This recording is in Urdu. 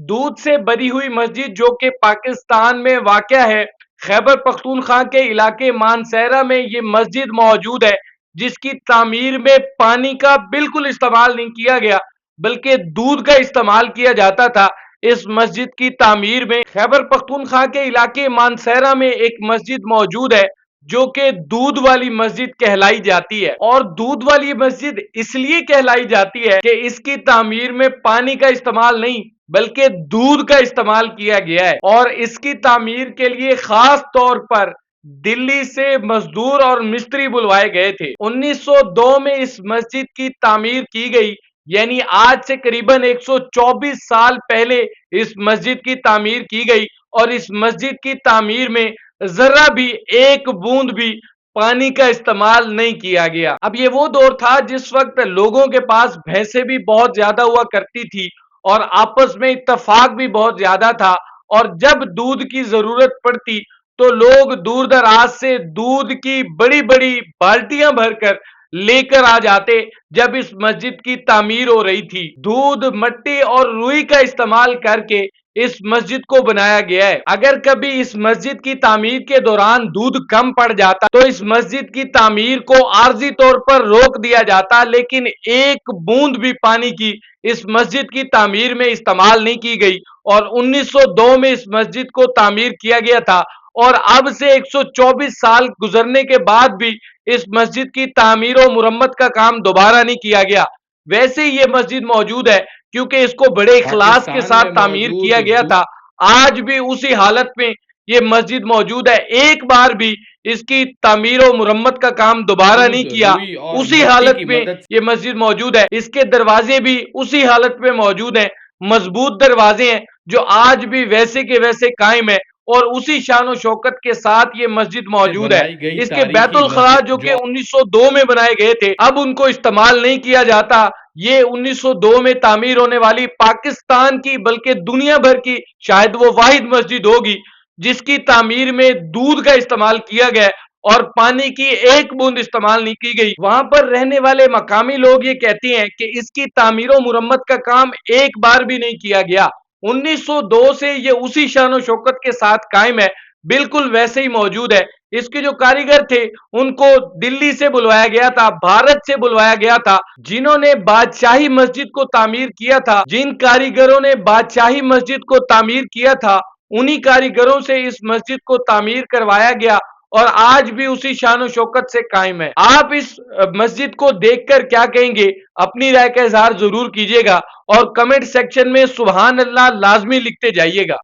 دودھ سے بری ہوئی مسجد جو کہ پاکستان میں واقع ہے، خیبر پختونخوا کے علاقے مانسہرہ میں یہ مسجد موجود ہے، جس کی تعمیر میں پانی کا بالکل استعمال نہیں کیا گیا بلکہ دودھ کا استعمال کیا جاتا تھا۔ اس مسجد کی تعمیر میں خیبر پختونخوا کے علاقے مانسہرہ میں ایک مسجد موجود ہے جو کہ دودھ والی مسجد کہلائی جاتی ہے، اور دودھ والی مسجد اس لیے کہلائی جاتی ہے کہ اس کی تعمیر میں پانی کا استعمال نہیں بلکہ دودھ کا استعمال کیا گیا ہے، اور اس کی تعمیر کے لیے خاص طور پر دلی سے مزدور اور مستری بلوائے گئے تھے۔ 1902 میں اس مسجد کی تعمیر کی گئی، یعنی آج سے قریباً 124 سال پہلے اس مسجد کی تعمیر کی گئی، اور اس مسجد کی تعمیر میں ذرا بھی ایک بوند بھی پانی کا استعمال نہیں کیا گیا۔ اب یہ وہ دور تھا جس وقت لوگوں کے پاس بھینسیں بھی بہت زیادہ ہوا کرتی تھی اور آپس میں اتفاق بھی بہت زیادہ تھا، اور جب دودھ کی ضرورت پڑتی تو لوگ دور دراز سے دودھ کی بڑی بڑی بالٹیاں بھر کر لے کر آ جاتے۔ جب اس مسجد کی تعمیر ہو رہی تھی، دودھ، مٹی اور روئی کا استعمال کر کے اس مسجد کو بنایا گیا ہے۔ اگر کبھی اس مسجد کی تعمیر کے دوران دودھ کم پڑ جاتا تو اس مسجد کی تعمیر کو عارضی طور پر روک دیا جاتا، لیکن ایک بوند بھی پانی کی اس مسجد کی تعمیر میں استعمال نہیں کی گئی، اور 1902 میں اس مسجد کو تعمیر کیا گیا تھا، اور اب سے 124 سال گزرنے کے بعد بھی اس مسجد کی تعمیر و مرمت کا کام دوبارہ نہیں کیا گیا۔ ویسے یہ مسجد موجود ہے کیونکہ اس کو بڑے اخلاص کے پاکستان ساتھ میں تعمیر موجود کیا گیا تھا۔ آج بھی اسی حالت میں یہ مسجد موجود ہے، ایک بار بھی اس کی تعمیر و مرمت کا کام دوبارہ نہیں دودھ، کیا، روئی اور اسی مٹی حالت کی میں مدد یہ مسجد موجود ہے۔ اس کے دروازے بھی اسی حالت میں موجود ہیں، مضبوط دروازے ہیں جو آج بھی ویسے کے ویسے قائم ہیں، اور اسی شان و شوکت کے ساتھ یہ مسجد سے موجود ہے۔ بنائی گئی اس کے بیت تاریخی الخلا مسجد جو کہ جو 1902 میں بنائے گئے تھے، اب ان کو استعمال نہیں کیا جاتا۔ یہ 1902 میں تعمیر ہونے والی پاکستان کی بلکہ دنیا بھر کی شاید وہ واحد مسجد ہوگی جس کی تعمیر میں دودھ کا استعمال کیا گیا اور پانی کی ایک بوند استعمال نہیں کی گئی۔ وہاں پر رہنے والے مقامی لوگ یہ کہتے ہیں کہ اس کی تعمیر و مرمت کا کام ایک بار بھی نہیں کیا گیا۔ 1902 سے یہ اسی شان و شوکت کے ساتھ قائم ہے، بالکل ویسے ہی موجود ہے۔ اس کے جو کاریگر تھے ان کو دلی سے بلوایا گیا تھا، بھارت سے بلوایا گیا تھا، جنہوں نے بادشاہی مسجد کو تعمیر کیا تھا، جن کاریگروں نے بادشاہی مسجد کو تعمیر کیا تھا، انہی کاریگروں سے اس مسجد کو تعمیر کروایا گیا، اور آج بھی اسی شان و شوکت سے قائم ہے۔ آپ اس مسجد کو دیکھ کر کیا کہیں گے؟ اپنی رائے کا اظہار ضرور کیجیے گا، اور کمنٹ سیکشن میں سبحان اللہ لازمی لکھتے جائیے گا۔